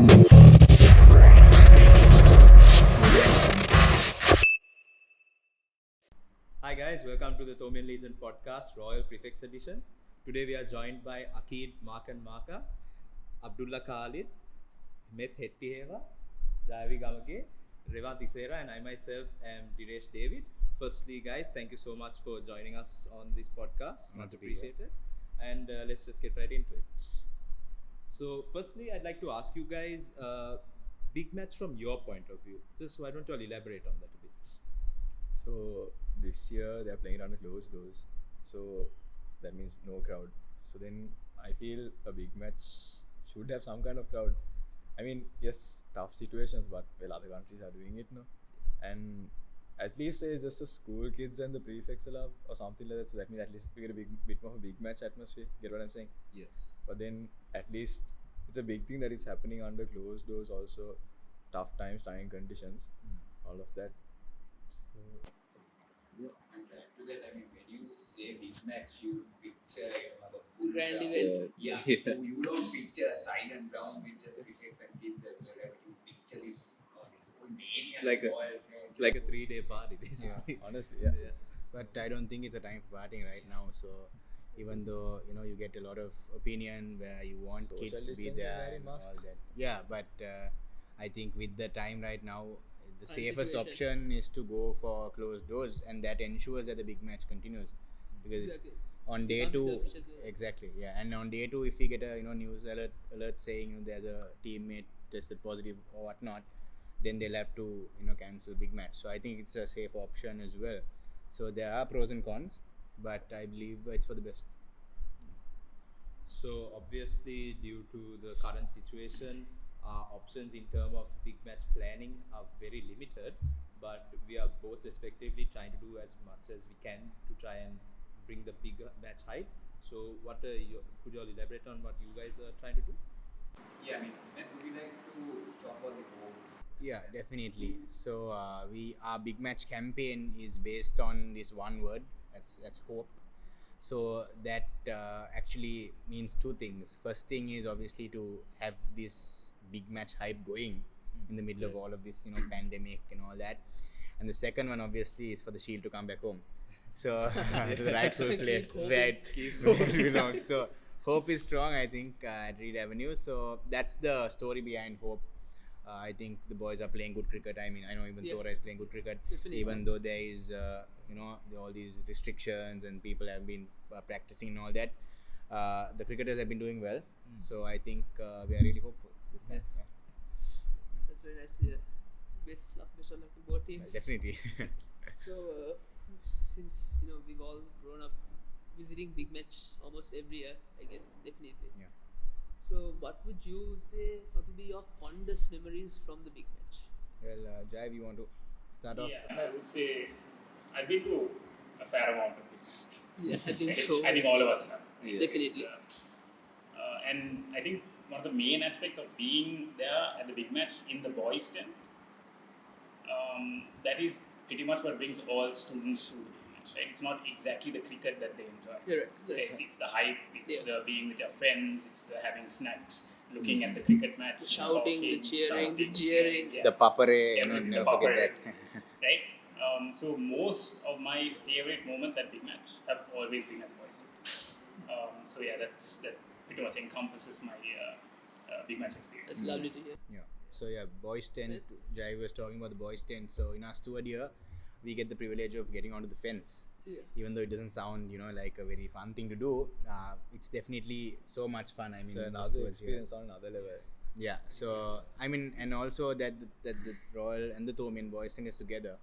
Hi guys, welcome to the Thomian Legion podcast, Royal Prefects Edition. Today we are joined by Akid Markan Maka, Abdullah Khalid, Meth Hettiheva, Javi Gamage, Revan Tisera, and I myself am Dinesh David. Firstly, guys, thank you so much for joining us on this podcast. Much appreciated. And let's just get right into it. So, firstly, I'd like to ask you guys big match from your point of view. Just why don't you all elaborate on that a bit? So this year they are playing under closed doors, so that means no crowd. So then I feel a big match should have some kind of crowd. I mean, yes, tough situations, but well, other countries are doing it now, and at least it's just the school kids and the prefects allowed or something like that. So that means at least we get a bit more of a big match atmosphere. Get what I'm saying? Yes. But then at least it's a big thing that it's happening under closed doors. Also, tough times, trying conditions, all of that. So, Yeah, and to that, I mean, when you say big match, you picture a full Grand crowd. event. Yeah, you don't picture a silent ground with just crickets and kids as well. I mean, you picture this whole mania. It's like a- ball, It's like a 3-day party, basically. honestly, yeah. Yes. But I don't think it's a time for partying right now. So even though you get a lot of opinion where you want Social kids to be distancing, there wearing and all masks. that. Yeah, but I think with the time right now, the Current safest situation. option is to go for closed doors, and that ensures that the big match continues. Because Exactly. on day Becomes two, selfish as well. exactly, yeah, and on day two, if we get a news alert saying there's a teammate tested positive or whatnot, then they'll have to cancel big match. So I think it's a safe option as well. So there are pros and cons, but I believe it's for the best. So obviously, due to the current situation, our options in terms of big match planning are very limited. But we are both respectively trying to do as much as we can to try and bring the big match hype. So, could you all elaborate on what you guys are trying to do? Yeah, I mean, and would you like to talk about the goal? Yeah, definitely. So our big match campaign is based on this one word. That's hope. So that actually means two things. First thing is obviously to have this big match hype going in the middle of all of this pandemic and all that. And the second one obviously is for the Shield to come back home. So to the rightful Keep place hoping. where it belongs. So hope is strong, I think, at Reed Avenue. So that's the story behind hope. I think the boys are playing good cricket. I mean, I know even Yeah. Thora is playing good cricket. Definitely. Even though there is, all these restrictions and people have been practicing and all that, the cricketers have been doing well. So I think we are really hopeful this time. Yes. That's very nice to hear. Best of luck to both teams. Definitely. So, since we've all grown up visiting big match almost every year, I guess definitely. Yeah. So, what would you say? What would be your fondest memories from the big match? Well, Jaiv, you want to start off? Yeah, I would say I've been to a fair amount of big matches. Yeah, I think so. I think all of us have. Definitely. And I think one of the main aspects of being there at the big match in the boys' tent, that is pretty much what brings all students to the big match. Right? It's not exactly the cricket that they enjoy. You're right. You're right. It's the hype, it's Yeah. the being with your friends, it's the having snacks, looking at the cricket match, The shouting, the talking, cheering, the shouting, jeering. yeah. The papare, Everything, the never forget papare. that. Right? So most of my favorite moments at big match have always been at boys. So yeah, that pretty much encompasses my big match experience. That's lovely to hear. Yeah. So yeah, boys tent. Jai was talking about the boys tent. So in our steward here, we get the privilege of getting onto the fence. Yeah. Even though it doesn't sound, like a very fun thing to do, it's definitely so much fun. I mean, So in the another stewards here. experience on another level. Yeah. So I mean, and also that the Royal and the Thomian boys tent is together.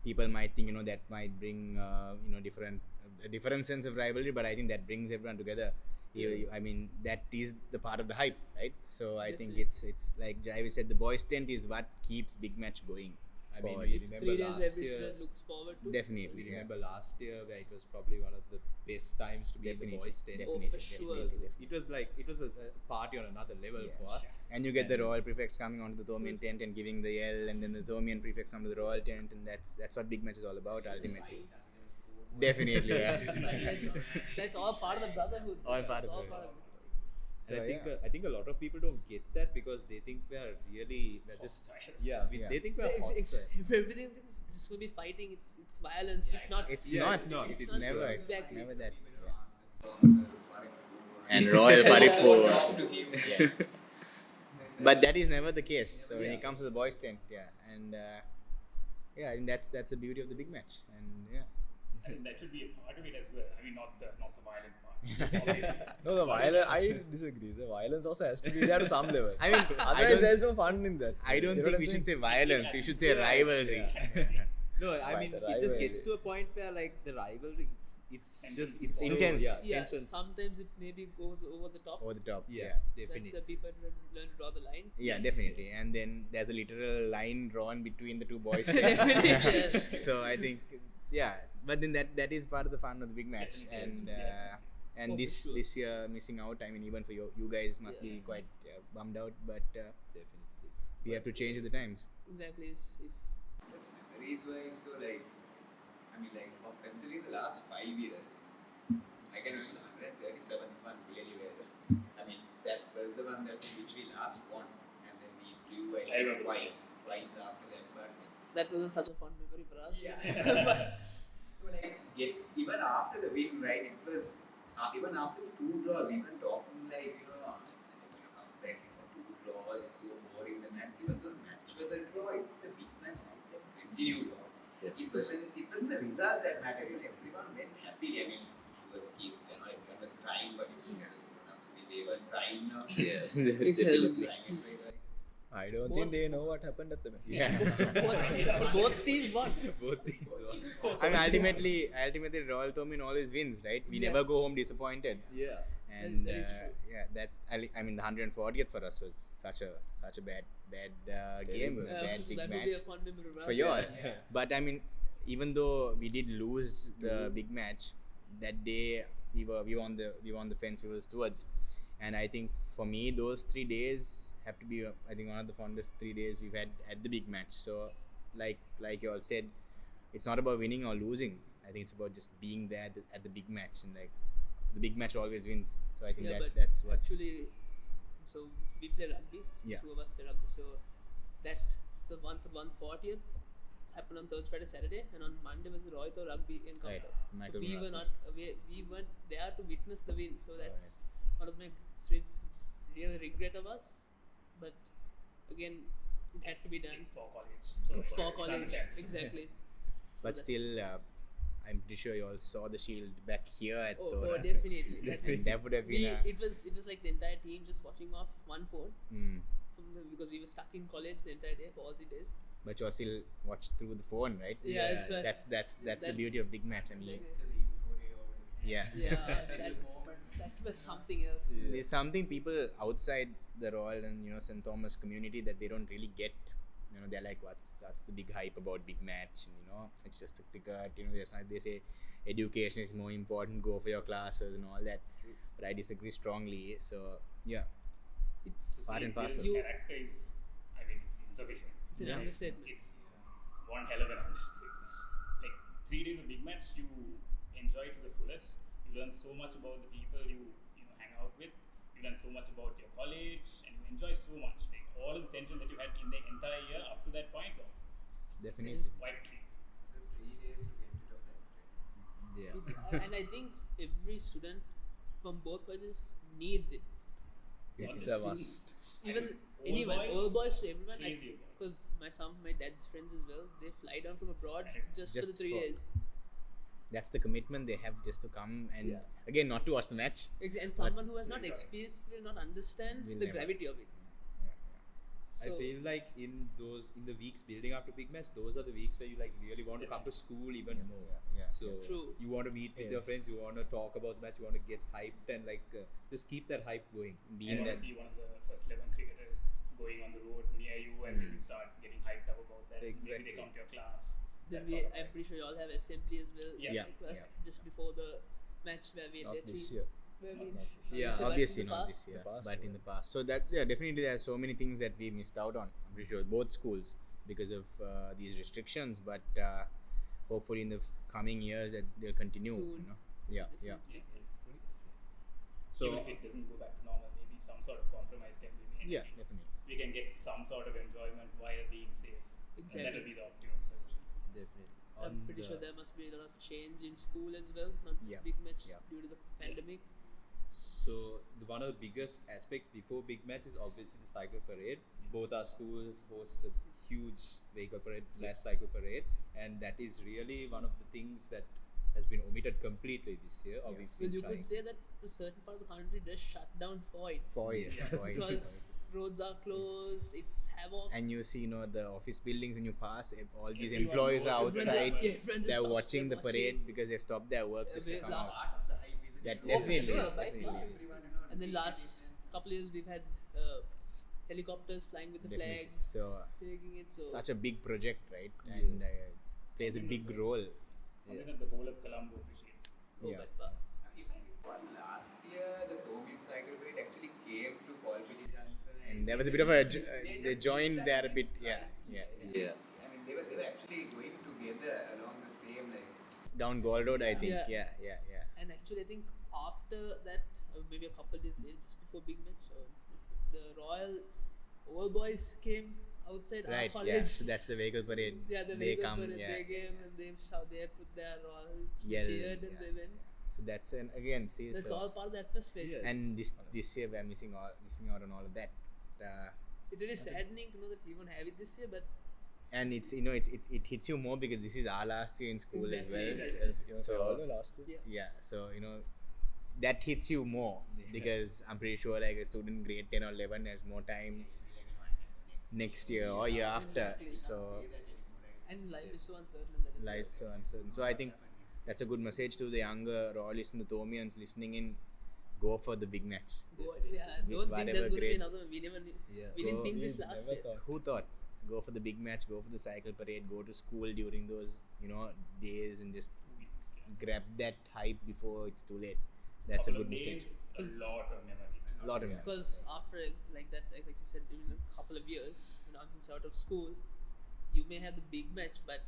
People might think that might bring a different sense of rivalry, but I think that brings everyone together. I mean, that is the part of the hype, right? So I think Definitely. it's like Jaivi said, the boys tent is what keeps big match going. I mean, forward. we It's remember 3 days last every year. student looks forward to. Definitely. We Yeah. remember last year where it was probably one of the best times to be in the Definitely. boys' tent. Oh, for sure. It was a party on another level for us. And you get the Royal prefects coming onto the Thomian tent and giving the yell, and then the Thomian prefects come to the Royal tent, and that's what big match is all about ultimately. Definitely, yeah. That's all part of the brotherhood. All part It's of all it. part of it. And So, yeah. I think a lot of people don't get that because they think we're just Hostile. yeah, Yeah. they think we're Ex- hostile. if everything is just going to be fighting, it's violence. Yeah, it's not. It's Yeah, not. it's not. It's It's never. not. It's Exactly. never that. Thomas is one And Royal Paripur. Talk to him. Yeah. But that is never the case. So when Yeah. it comes to the boys' tent, yeah, and yeah, I think that's the beauty of the big match, and yeah. I think that should be a part of it as well. I mean, not the violent part. No, the violence. I disagree. The violence also has to be there to some level. I mean, I Otherwise, don't, there's no fun in that. I don't You know think what we I'm should say saying? violence. We should say rivalry. No, I Right, mean the it just gets to rivalry. a point where like the rivalry, it's Tension. just it's so, Intense. yeah, Yeah, tensions. sometimes it maybe goes over the top. Over the top. Yeah, Yeah. That's definitely. where people learn to draw the line. Yeah, definitely. And then there's a literal line drawn between the two boys. Definitely, yes. So I think, yeah. But then that is part of the fun of the big match, Definitely, and yeah. and Oh, for this sure. this year missing out. I mean, even for you guys must Yeah. be quite bummed out, but Definitely. we have to change with the times. Exactly. If Just memories wise though, like, I mean, like, for considering the last 5 years, I can remember the 137th one really well. I mean, that was the one which we last won, and then we blew I remember twice after that. But that wasn't such a fun memory for us. yeah, like, even after the win, right? It was even after the 2 draws, we were talking like, it's come back for 2 draws. It's so boring. The match, even though the match was a draw, it's the big match. Right? That continued on. It wasn't the result that mattered. Everyone went happily. I mean, sure the kids, everyone was crying, but you look at the grown-ups, they were crying now. Yes. Exactly. Crying and crying. I don't Both- think they know what happened at the match. Yeah. both teams won. Both things. I mean, ultimately, Royal Tomin always wins, right? We Yeah. never go home disappointed. Yeah. And That is true. yeah, that I mean, the 140th for us was such a bad game, Yeah, bad so big that match would be a fun memory for us. for you all. Yeah. But I mean, even though we did lose the big match, that day we were on the fence. We were stewards, and I think for me those 3 days have to be I think one of the fondest 3 days we've had at the big match. So like you all said, it's not about winning or losing. I think it's about just being there at the big match, and like the big match always wins. So I think Yeah, but that's what. actually, so we play rugby. Yeah. Two of us play rugby. So that the one for 140th happened on Thursday, Friday, Saturday, and on Monday was the Royal Rugby encounter. Right, Michael So we were Runner. not away. We weren't there to witness the win. So that's one of my real regret of us. But again, it had to be done. It's for college. So It's for college. understandable. Exactly. But still, I'm pretty sure you all saw the shield back here at Oh, Tora. definitely. That would have been It was like the entire team just watching off one phone because we were stuck in college the entire day for all 3 days. but you all still watch through the phone, right? Yeah, it's fun. That's the That- beauty of big match. I mean, Like, So the euphoria over it. yeah. yeah, that was something else. There's something people outside the Royal and St Thomas community that they don't really get. They're like, that's the big hype about big match, and it's just a cricket. They say education is more important. Go for your classes and all that. But I disagree strongly. So yeah, It's Part and See, parcel. Bill's character is, I mean, it's insufficient. It's an Yeah. understatement. It's one hell of an understatement. Like 3 days of big match, you enjoy to the fullest. You learn so much about the people you hang out with. You learn so much about your college, and you enjoy so much. Like all of the tension that you had in the entire year up to that point, definitely. quite clean. This is 3 days to get rid of that stress. Yeah. And I think every student from both colleges needs it. It's Honestly, a must. Even All anyone, boys, all boys to everyone. crazy about it. Because my dad's friends as well, they fly down from abroad just for the Just 3 for- days. That's the commitment they have just to come and Yeah. again not to watch the match. And someone who has not Enjoy. experienced will not understand Will the never. gravity of it. I So- feel like in the weeks building up to big match, those are the weeks where you like really want to come to school even more. Yeah. So True. you want to meet with your Yes. friends, you want to talk about the match, you want to get hyped and like just keep that hype going. You Being want that to see one of the first 11 cricketers going on the road near you, and then you start getting hyped up about that. Maybe Exactly. they come to your class. Then That's all. I'm pretty sure you all have assembly as well. Yeah. Like us, just before the match where we Not had this to- year. where we- Yeah, so, like, Obviously in the not past- this year, The past, but yeah. in the past. So that definitely there are so many things that we missed out on. I'm pretty sure both schools because of these restrictions. But hopefully in the coming years that they'll continue. Soon. Yeah. Yeah, hopefully. So even if it doesn't go back to normal, maybe some sort of compromise can be made. Yeah, definitely. We can get some sort of enjoyment while being safe. And that will Exactly. be the optimum solution. Definitely. I'm pretty sure there must be a lot of change in school as well, not just Yeah. big match Yeah. due to the pandemic. So one of the biggest aspects before big match is obviously the cycle parade. Both our schools host a huge vehicle parade / cycle parade, and that is really one of the things that has been omitted completely this year. Or Yeah. we've Well, been you trying. could say that the certain part of the country does shut down for it For it. Yes. For it. because roads are closed, it's havoc. And you see, the office buildings when you pass, all these Everyone employees knows are everyone outside. knows. Yeah, everyone just They're stops, watching the they're parade watching. because they've stopped their work just to Everyone's come up. out. Part of the hype, isn't That it? definitely, sure, by definitely. far. Everyone, you know, And then taking last it couple of years we've had helicopters flying with the Definitely. flags, So taking it. So such a big project, right? And plays a big role. Something that the whole of Colombo appreciates. Yeah. by far. If I recall, last year the Thomian cycle parade actually came to Colpilli Junction, And there was a bit of a they just joined missed there that a bit. side. Yeah. I mean, they were actually going together along the same like. Down Gold Road, I think. Yeah. Yeah. And actually, I think after that, maybe a couple days later, just before big match, the Royal Old Boys came outside our Right. college. Yeah. So that's the vehicle parade. Yeah, the they vehicle come. parade, Yeah. they came and they put their royal Yell, cheered and yeah. they went. So that's again. See. That's so, all part of the atmosphere. Yes. And this year we're missing out on all of that. It's really saddening to know that we won't have it this year, but And it's it hits you more because this is our last year in school Exactly. as well. Exactly. So last year. yeah. yeah, so that hits you more because I'm pretty sure like a student grade 10 or 11 has more time next year or year after. Exactly. So And life is so uncertain. And that is life's so uncertain. So I think that's a good message to the younger Royalists and the Thomians listening in. Go for the big match. Yeah, I don't think Whatever there's going to be grade. another. We never knew. Yeah. We didn't Go- think we this last never year. thought. Who thought? Go for the big match. Go for the cycle parade. Go to school during those days and just grab that hype before it's too late. That's a Couple good of message. days, Is- a lot of memories. A lot of memories. Because after like that, like you said, in a couple of years, when I'm out of school, you may have the big match, but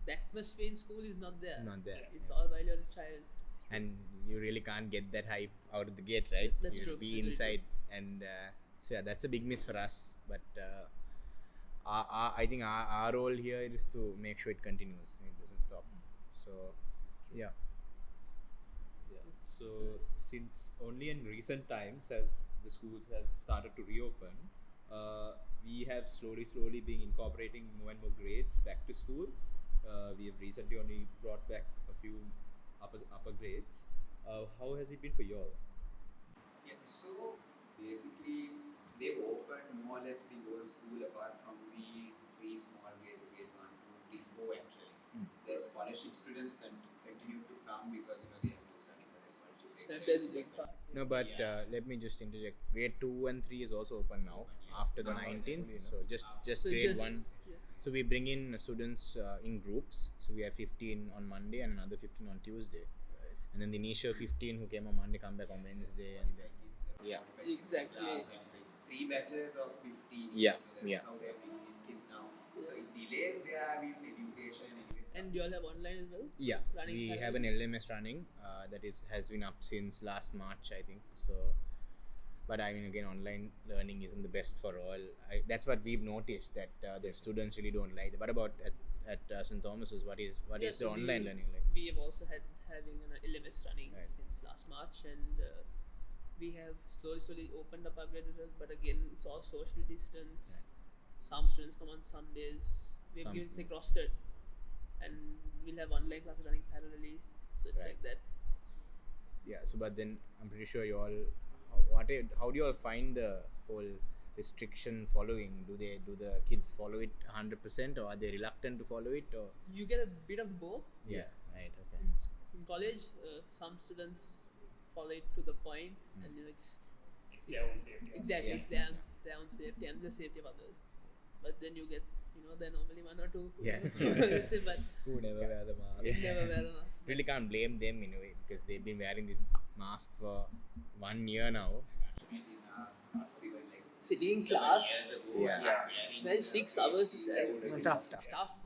the atmosphere in school is not there. Not there. It's all while you're a child. And you really can't get that hype out of the gate, right? That's you true. Be That's very inside, and so yeah, that's a big miss for us. But I think our role here is to make sure it continues. It doesn't stop. So yeah. So since only in recent times as the schools have started to reopen, we have slowly been incorporating more and more grades back to school. We have recently only brought back a few upper grades. How has it been for you all? Yeah, so basically they've opened more or less the whole school apart from the three small grades, grade 1, 2, 3, 4 actually. The scholarship students continue to come because they have no study for the scholarship. That is a big part. No, but let me just interject. Grade 2 and 3 is also open now after the 19th. So just So grade just- 1. yeah. So we bring in students in groups. So we have 15 on Monday and another 15 on Tuesday. And then the initial 15 who came on Monday come back on Wednesday. And then, yeah. Exactly. So it's 3 batches of 15. Yeah, So that's yeah. how they're bringing kids now. So it delays their education anyways. And you all have online as well? Yeah, Running we parallel? have an LMS running that has been up since last March, I think. So, but I mean, again, online learning isn't the best for all. That's what we've noticed that the students really don't like. What about at St. Thomas's? What is Yeah, the so online we- learning like? We have also having an LMS running Right. since last March, and we have slowly opened up our grades as well. But again, it's all social distance. Some students come on some days. We've Some- given it's like rostered, and we'll have online classes running parallelly. So it's Right. like that. Yeah. So, but then I'm pretty sure you all. How do you all find the whole restriction following? Do the kids follow it 100%, or are they reluctant to follow it? Or You get a bit of both. yeah, right. Okay. In college, some students follow it to the point, and it's It's their own safety. exactly Yeah. it's their own safety and the safety of others. But then you get there are normally one or two who Yeah. but Who never wear the mask? Yeah. never wear a mask. Really can't blame them in a way because they've been wearing this mask for 1 year now. Imagine us even like Sitting in 7 class. years ago, Yeah. wearing Well, 6 hours is Tough. tough.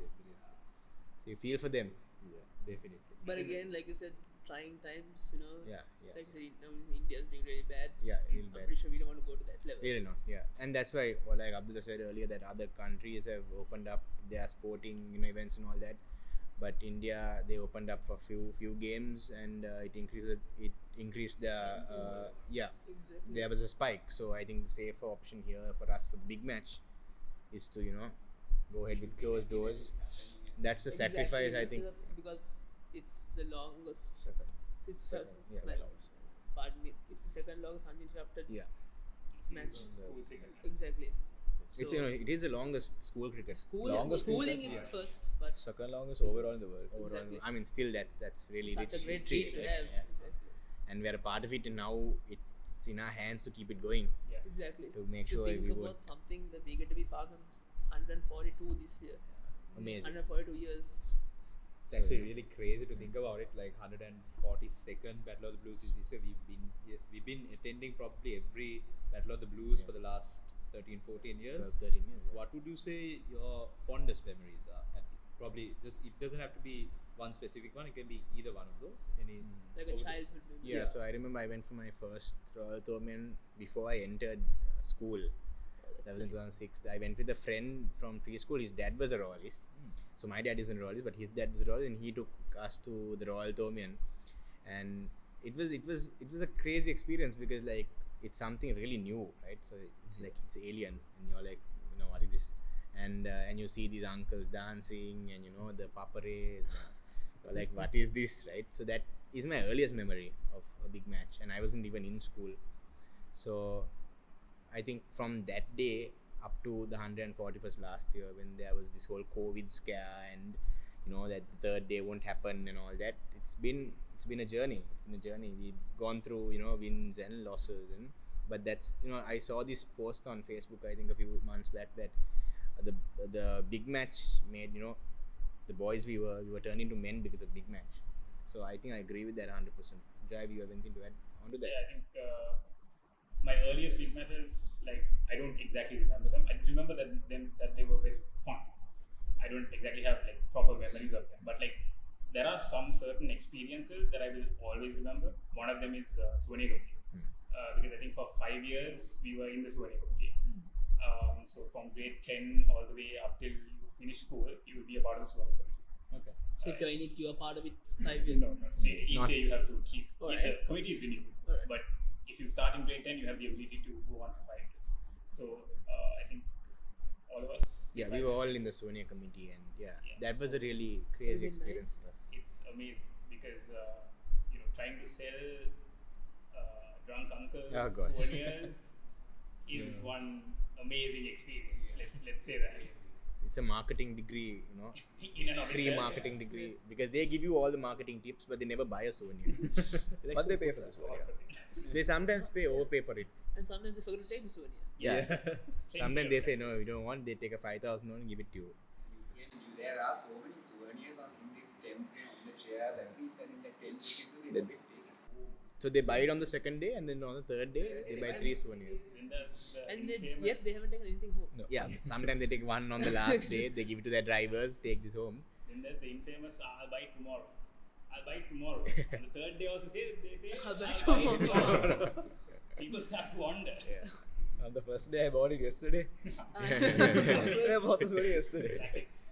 So you feel for them. Yeah, definitely. But again, like you said, trying times, you know. Yeah, yeah, Like India's doing really bad. yeah, real I'm bad. pretty sure we don't want to go to that level. Really not, yeah. And that's why, well, like Abdullah said earlier, that other countries have opened up their sporting, you know, events and all that. But India, they opened up for few games, and it increased the yeah. Exactly. There was a spike, so I think the safer option here for us for the big match is to, you know, go ahead with closed doors. That's the Exactly, sacrifice, I instead think. of- because it's the longest. It's Second, yeah, well, longest. pardon me. It's the second longest uninterrupted Yeah, match. School cricket. Exactly. it's, So, you know, it is the longest school cricket. Longest schooling cricket, is yeah. first, but Second longest overall in the world. Overall, Exactly. I mean, still that's really such rich a great history, treat to right? have. Yeah. Exactly. And we're a part of it, and now it's in our hands to keep it going. Yeah. Exactly. To make to sure think we about would- something that we get to be part of is 142 this year. Amazing. 142 years. It's actually really crazy to think about it. Like 142nd Battle of the Blues is this year. We've been attending probably every Battle of the Blues Yeah. for the last 13-14 years. 12, 13 years. Yeah. What would you say your fondest memories are? Probably just, it doesn't have to be one specific one. It can be either one of those. Any Like a over the- childhood memory. Yeah, so I remember I went for my first Royal Thomaian before I entered school. That was in 2006. I went with a friend from preschool. His dad was a royalist. So my dad isn't a royalist, but his dad was a royalist, and he took us to the Royal Thomaian. And it was a crazy experience because like it's something really new, right? So it's like it's alien, and you're like, you know, what is this? And you see these uncles dancing, and you know the papare. You're like, what is this, right? So that is my earliest memory of a big match, and I wasn't even in school. So I think from that day up to the 141st last year, when there was this whole COVID scare, and you know that the third day won't happen and all that, it's been a journey. It's been a journey. We've gone through, you know, wins and losses, and but that's, you know, I saw this post on Facebook I think a few months back that the big match made, you know, the boys we were turned into men because of big match. So I think I agree with that 100%. Drive, you have anything to add onto that? Yeah, I think my earliest big matches, like I don't exactly remember them. I just remember that they were very fun. I don't exactly have like proper memories of them, but like there are some certain experiences that I will always remember. One of them is Suwannee Committee, because I think for 5 years we were in the Suwannee Committee. So from grade 10 all the way up till you finish school, you will be a part of the Suwannee Committee. Okay. So if you're in it, you're part of it 5 years. No, not say each Not- year you have to keep. Alright. The committee is renewed, Alright. but if you start in grade 10, you have the ability to go on for 5 years. So I think all of us. Yeah, we were all in the Sonia committee, and yeah, Yeah, that was so- a really crazy Really experience nice. for us. It's amazing because you know, trying to sell drunk uncles Oh, gosh. souvenirs is one amazing experience. Let's say that. It's a marketing degree, you know, In and of free itself, marketing yeah. degree, because they give you all the marketing tips, but they never buy a souvenir. They're like, But they "So pay good for this this one." one, Yeah. They sometimes overpay for it. And sometimes they forget to take the souvenir. Yeah. Same Sometimes here, they say right? no, you don't want. They take a 5,000 and give it to you. There are so many souvenirs in these tents, on the chairs, and we selling like 10 tickets, so they Then- don't get taken home. So they buy it on the second day, and then on the third day they buy 3 souvenirs. Then there's the And then, infamous- yet they haven't taken anything home. No. Yeah. Sometimes they take one on the last day. They give it to their drivers. Take this home. Then there's the infamous I'll buy it tomorrow. I'll buy it tomorrow. On the third day also they say I'll buy I'll buy it tomorrow. tomorrow. People start to wonder. On the first day I bought it yesterday. I bought this one yesterday. Classics.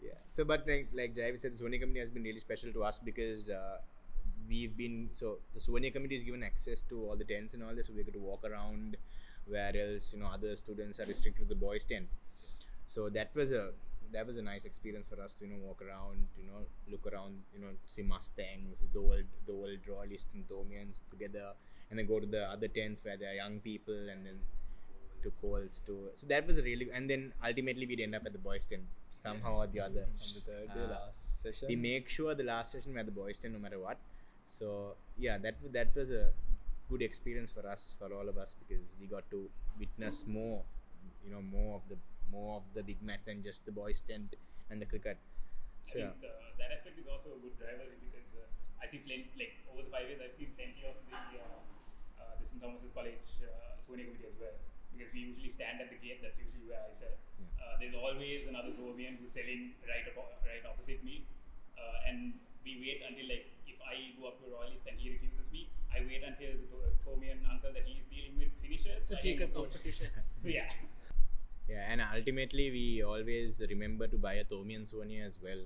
Yeah. So, but like Jaiv said, the Sonia committee has been really special to us because we've been, so the Sonia committee is given access to all the tents and all this, so we get to walk around, where else, you know, other students are restricted to the boys' tent. So that was a nice experience for us to, you know, walk around, you know, look around, you know, see Mustangs, the old Royalist and Thomians together, and then go to the other tents where there are young people, and then to Colts to. So that was a really, and then ultimately we'd end up at the boys' tent somehow or the other. On the third day, last session. We make sure the last session we had the boys' tent no matter what. So yeah, that was a good experience for us, for all of us, because we got to witness more of the big match than just the boys' tent and the cricket. I think that aspect is also a good driver because I see plenty, like over the 5 years, I've seen plenty of the St. Thomas's College Sonia committee as well. Because we usually stand at the gate, that's usually where I sell. There's always another Thomian who's selling right opposite me. And we wait until like if I go up to a royalist and he refuses me, I wait until the Thomian uncle that he is dealing with finishes. It's a I can secret approach. competition. So yeah. Yeah, and ultimately we always remember to buy a Thomian souvenir as well,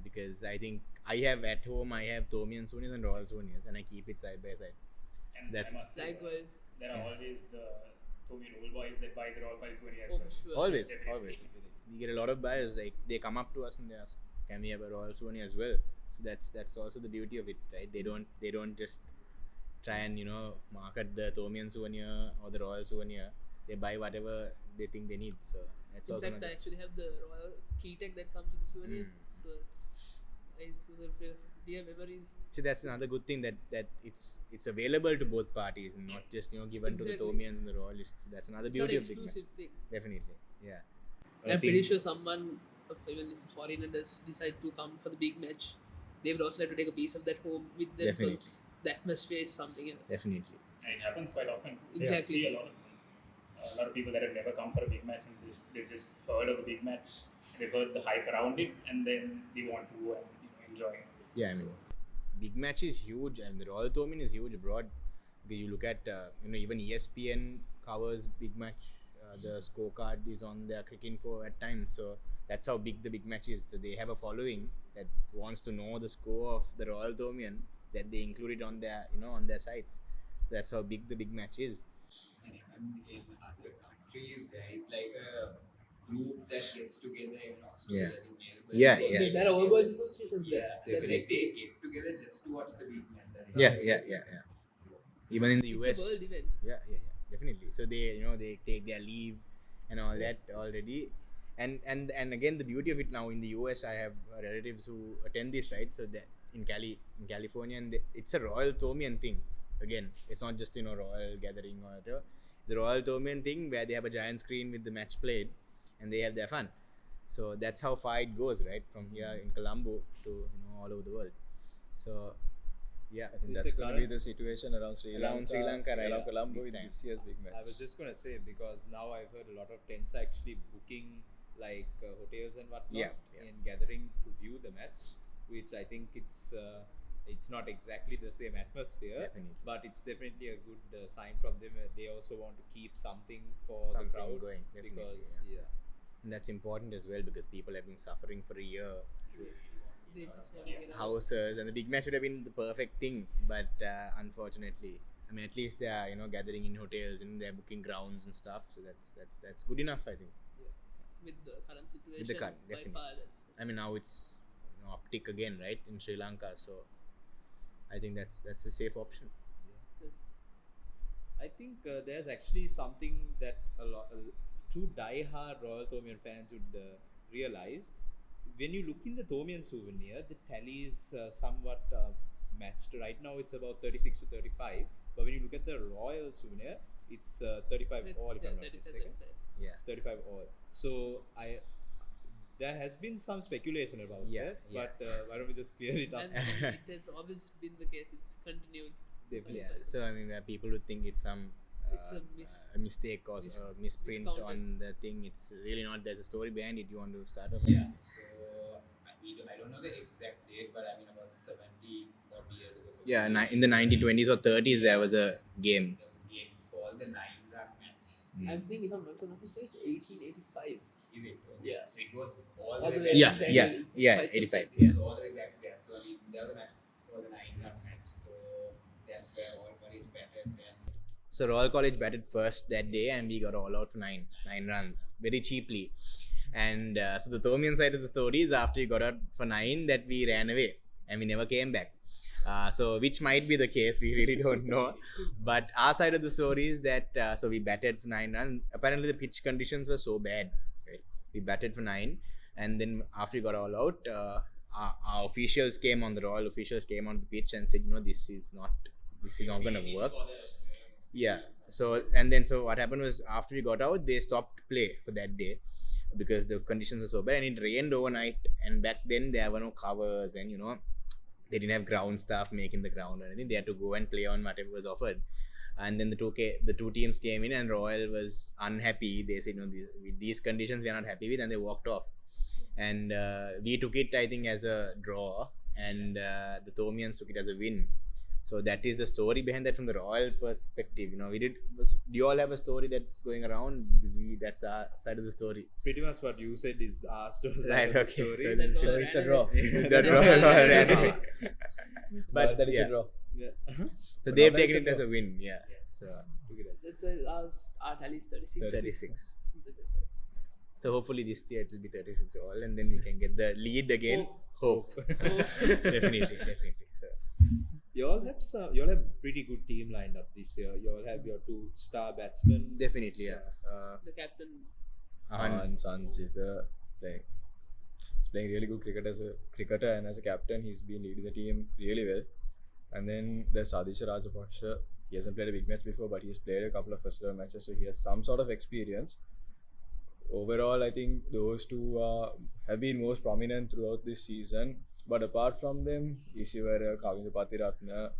because I think I have at home Thomian souvenirs and Royal souvenirs, and I keep it side by side. And That's- I must say, Likewise. there are always the Thomian old boys that buy the Royal Paris souvenir as Oh, well. sure. Always, Definitely. always. We get a lot of buyers like they come up to us and they ask, "Can we have a Royal souvenir as well?" So that's also the beauty of it, right? They don't just try and market the Thomian souvenir or the Royal souvenir. They buy whatever they think they need. So that's In also fact, I another. actually have the royal key tag that comes with the souvenir. Mm. So those are dear memories. So that's another good thing that it's available to both parties and not just given to the Exactly. Thomians and the Royalists. That's another It's not beauty an of Big Mac. exclusive thing. Definitely, yeah. I'm pretty sure someone, even if a foreigner does decide to come for the big match, they would also like to take a piece of that home with them Definitely. because the atmosphere is something else. Definitely. And it happens quite often. Exactly. You see a lot of people that have never come for a big match and they've just heard of a big match, they've heard the hype around it, and then they want to go and enjoy it. Yeah, I mean, Big Match is huge, and the Royal Thomian is huge abroad. Because you look at, even ESPN covers Big Match. The scorecard is on their Cricinfo at times, so that's how big the Big Match is. So they have a following that wants to know the score of the Royal Thomian, that they include it on their, on their sites. So that's how big the Big Match is. And even in other countries, there is like a group that gets together in Australia, Yeah. in Melbourne. Yeah, They- yeah. they- There are all boys associations Yeah, there. so like they get together just to watch the big match. That's Yeah, how it yeah, is. yeah. Even in the US. It's a world event. Yeah, definitely. So they they take their leave and all that already, and again the beauty of it now in the US, I have relatives who attend this, right? So that in California, and it's a Royal Thomian thing. Again, it's not just Royal Gathering or whatever. It's a Royal Thomian thing where they have a giant screen with the match played, and they have their fun. So that's how far it goes, right? From here in Colombo to all over the world. So yeah, I think With that's the going to be the current- situation around Sri Lanka. Around Sri Lanka, right, Around yeah, Colombo this in time. this year's big match. I was just gonna say, because now I've heard a lot of tents are actually booking like hotels and whatnot Yeah. and gathering to view the match, which I think it's not exactly the same atmosphere, Definitely. but it's definitely a good sign from them. They also want to keep something for Something the crowd going, definitely, because And that's important as well because people have been suffering for a year. They just want to get out. Houses and the big match would have been the perfect thing, but unfortunately, I mean, at least they are gathering in hotels and they're booking grounds and stuff. So that's good enough, I think. With the current situation, current, by definitely. far, that's I mean, now it's uptick again, right, in Sri Lanka. So I think that's a safe option. I think there's actually something that true die-hard Royal Thomian fans would realize. When you look in the Thomian souvenir, the tally is somewhat matched. Right now, it's about 36 to 35. But when you look at the Royal souvenir, it's 35 all, if I'm not mistaken. Yeah. It's 35 all. So there has been some speculation about Yeah, that. yeah. But why don't we just clear it up? And it has always been the case. It's continued. Definitely. Yeah. So I mean, where people would think it's some It's a a mistake or a misprint miscounted. on the thing. It's really not. There's a story behind it. You want to start off? Yeah, so I don't know the exact date, but I mean about 70 odd years ago. So Yeah, in the 1920s or 30s, there was a game. there was a game. It's called the 9-run match. I think if I'm not mistaken, it's 1885. Is it? Yeah. So it was all All the the way way back. back. Yeah, Quite some 85. time. Yeah. It was all the way back there. So I mean, there was a match for the 9-run match. So that's where all college batted and So Royal College batted first that day, and we got all out for nine runs very cheaply. And so the Thomian side of the story is after we got out for 9 that we ran away and we never came back. So which might be the case, we really don't know. But our side of the story is that so we batted for 9 runs. Apparently the pitch conditions were so bad. Right? We batted for 9, and then after we got all out, our officials came on the Royal officials came on the pitch and said, this is not gonna work. Yeah. So what happened was after we got out, they stopped play for that day because the conditions were so bad, and it rained overnight. And back then there were no covers, and they didn't have ground staff making the ground or anything. They had to go and play on whatever was offered. And then the two teams came in, and Royal was unhappy. They said, with these conditions we are not happy with, and they walked off. And we took it, I think, as a draw, and the Thomians took it as a win. So that is the story behind that from the Royal perspective. You know, do you all have a story that's going around? Because that's our side of the story. Pretty much what you said is our story. Right, of the okay. story. That's So all it's a right. draw. That Royal But that is yeah. a draw. Yeah. So they've But taken it it's a as a win. Yeah. So Look at that. So our tally is 36. 36. So hopefully this year it will be 36 all, and then we can get the lead again. Hope. Definitely. So, You all have pretty good team lined up this year. You all have your 2 star batsmen. definitely, yeah. The captain. And Sanjit he's playing really good cricket as a cricketer, and as a captain he's been leading the team really well. And then there's Sadisha Rajapaksa. He hasn't played a big match before, but he's played a couple of first level matches, so he has some sort of experience. Overall, I think those two have been most prominent throughout this season. But apart from them, Isiwara, Kavindu Patiratna,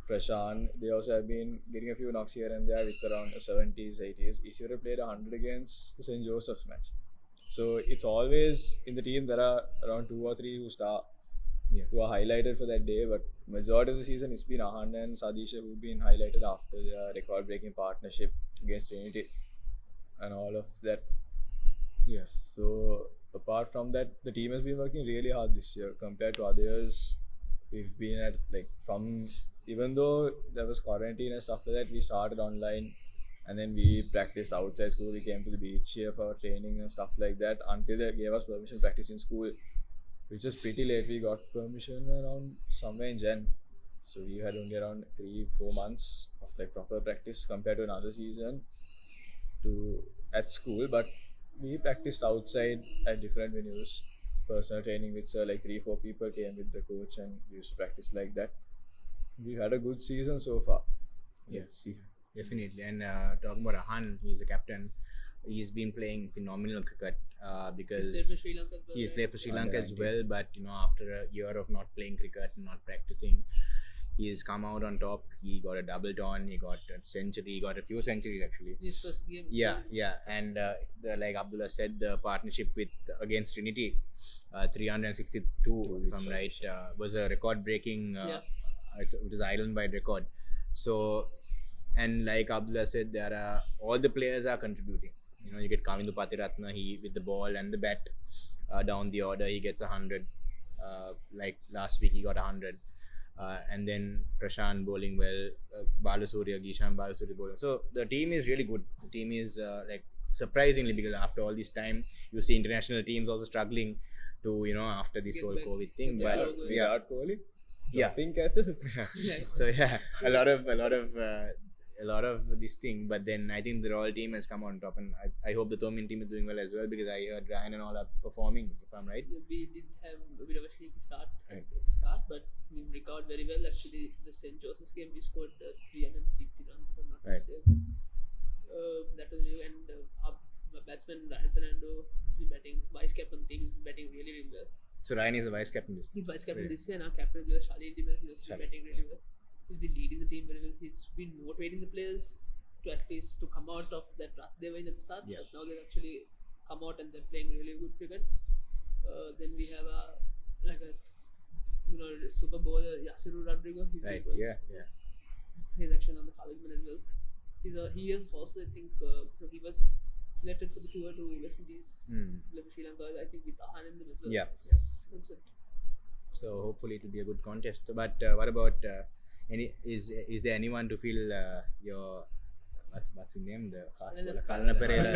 Prashant, they also have been getting a few knocks here and there with around 70s, 80s. Isiwara played 100 against the St. Joseph's match. So it's always in the team there are around 2 or 3 who are highlighted for that day. But majority of the season it's been Ahan and Sadisha who've been highlighted after their record-breaking partnership against Trinity and all of that. Yes. So apart from that, the team has been working really hard this year compared to other years. We've been at even though there was quarantine and stuff like that, we started online and then we practiced outside school. We came to the beach here for training and stuff like that until they gave us permission to practice in school, which was pretty late. We got permission around somewhere in Jan. So we had only around 3-4 months of proper practice compared to another season at school. But we practiced outside at different venues. Personal training with 3-4 people came with the coach and we used to practice like that. We've had a good season so far. Let's see. definitely. And talking about Ahan, he's the captain. He's been playing phenomenal cricket because He's played for Sri Lanka as well. he's right? played for Sri Lanka as Under well. But after a year of not playing cricket and not practicing, he's come out on top. He got a double ton. He got a century. He got a few centuries actually. His first game. Yeah, and like Abdullah said, the partnership against Trinity, 362, if I'm right, was a record-breaking. It was an island-wide record. So, and like Abdullah said, all the players are contributing. You know, you get Kavindu Patiratna, he with the ball and the bat down the order, he gets 100. Like last week, he got 100. And then Prashant bowling well, Gishan Balasuriya bowling. So the team is really good. The team is surprisingly, because after all this time, you see international teams also struggling to after this Get whole back. COVID thing. Get But back. yeah, Virat Kohli yeah. dropping catches. So yeah, a lot of this thing. But then I think the Royal team has come on top, and I hope the Thomin team is doing well as well, because I heard Ryan and all are performing, if I'm right. We did have a bit of a shaky start Right. at the start, but we recovered very well. Actually, the St. Joseph's game, we scored 350 runs, if I'm not Right. mistaken. That was really, and our batsman Ryan Fernando has been batting, vice captain of the team, has been batting really, really well. So Ryan is the vice captain this He's vice captain Right. this year, and our captain is well, Shalin Dimel. He's also Shalin. been batting really well. He's been leading the team very well. He's been motivating the players to at least to come out of that rut they were in at the start. Yeah. But now they've actually come out and they're playing really good cricket. Then we have a super bowler Yasiru Rodrigo. He's right. been Yeah. He's actually on the Khalisman as well. He is also, I think, he was selected for the tour to West Indies, like Sri Lanka. I think with Ahan in them as well. Yeah. That's it. So hopefully it will be a good contest. But what about is there anyone to fill your what's his name, the fast bowler Kalana Pereira? I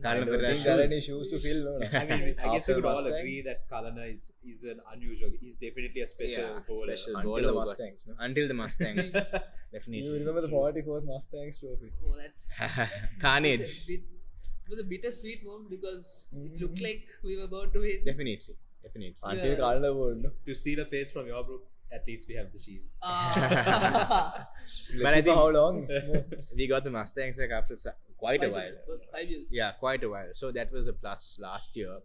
Kalana don't Pereira think there are any shoes. shoes to fill. No, no. I guess we After could all Mustang, agree that Kalana is an unusual. He's definitely a special Yeah, bowler. special until bowler the who got- Mustangs. No? Until the Mustangs, definitely. You remember the 44th Mustangs trophy? Oh, that Carnage. It was a bittersweet moment because it looked like we were about to win. Definitely. Until Yeah. Kalana World. No? To steal a page from your group, at least we have the shield. Ah. But I Let's see for think- how long? No. We got the Mustangs like after quite a while. 5 years. Yeah, quite a while. So that was a plus last year.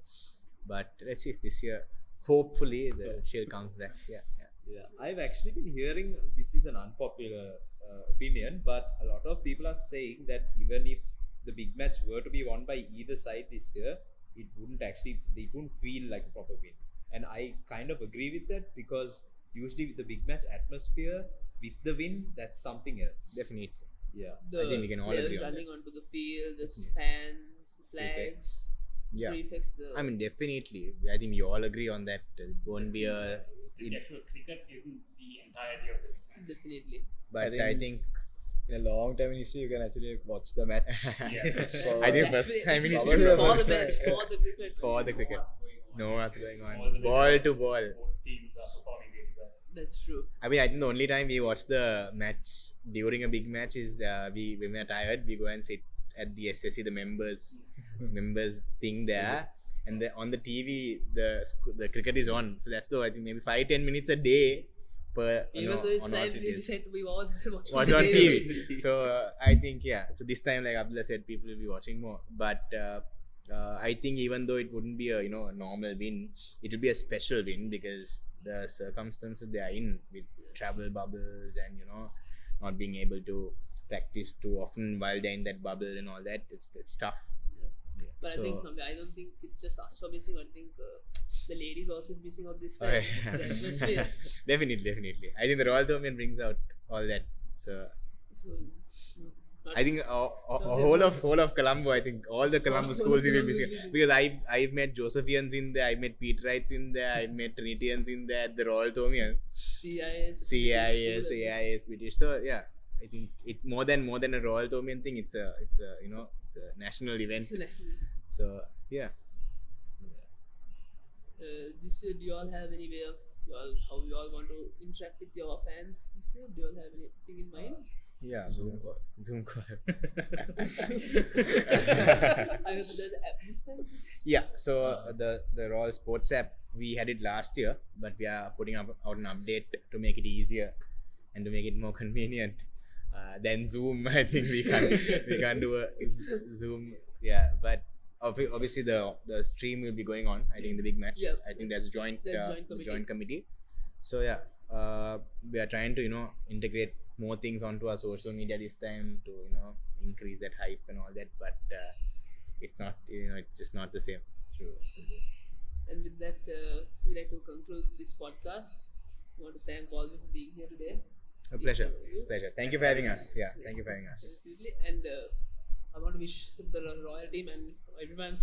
But let's see if this year, hopefully, the shield comes back. Yeah. I've actually been hearing this is an unpopular opinion, but a lot of people are saying that even if the big match were to be won by either side this year, it wouldn't feel like a proper win. and I kind of agree with that because usually with the big match atmosphere, with the win, that's something else. Definitely. Yeah. The I think we can all players agree on running that. onto the field, the Definitely. fans, flags, Prefects. Yeah. prefects. The I mean, definitely. I think we all agree on that. It won't be a. The actual cricket isn't the entirety of the big match. definitely. But I I think- think. In a long time in history, you can actually watch the match. Yeah. So- I think That's first the- time in Probably history the for first the match, time. for the cricket. For the cricket. No what's going All on. the Ball big to matches, ball. Both teams are performing really well. That's true. I mean, I think the only time we watch the match during a big match is when we're tired, we go and sit at the SSC, the members thing there, and on the TV the cricket is on. So that's the I think maybe 5-10 minutes a day per Even though it's on live, what it we is. said we watch Watch on TV. So I think so this time, like Abdullah said, people will be watching more. But I think even though it wouldn't be a a normal win, it will be a special win because the circumstances they are in with travel bubbles and not being able to practice too often while they're in that bubble and all that. It's tough. But So- I don't think it's just us who are missing. I think the ladies also missing out this Oh, time. yeah. The atmosphere. Definitely. I think the Royal Tournament brings out all that. So So, not- I think whole of Colombo. I think all the Colombo schools will be missing because I've met Josephians in there. I met Peterites in there. I met Trinitians in there at the Royal Tournament. CIS, CIS, British. So yeah, I think it more than a Royal Tournament thing. It's a national event. It's a national- So yeah. This year, do you all have any way of how you all want to interact with your fans this year? Do you all have anything in mind? Yeah, Zoom call. Zoom call. I guess there's an app this time. Yeah, so the Royal Sports app, we had it last year, but we are putting out an update to make it easier and to make it more convenient than Zoom. I think we can't do a Zoom. Yeah, but obviously the stream will be going on. I think the big match. Yeah, I think that's joint that's joint the committee. joint committee. So yeah, we are trying to integrate more things onto our social media this time to increase that hype and all that. But it's not it's just not the same. True. And with that, we'd like to conclude this podcast. I want to thank all of you for being here today. A pleasure. Each one of you. Pleasure. Thank you for having us. Yeah, thank you for having us. Seriously. And I want to wish the Royal team and everyone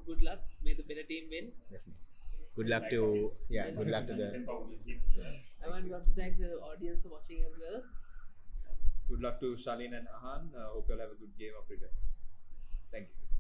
good luck. May the better team win. Definitely. Good luck to good luck to St. the Thomas's team as well. I want to thank the audience for watching as well. Good luck to Shalin and Ahan. Hope you'll have a good game of cricket. Thank you.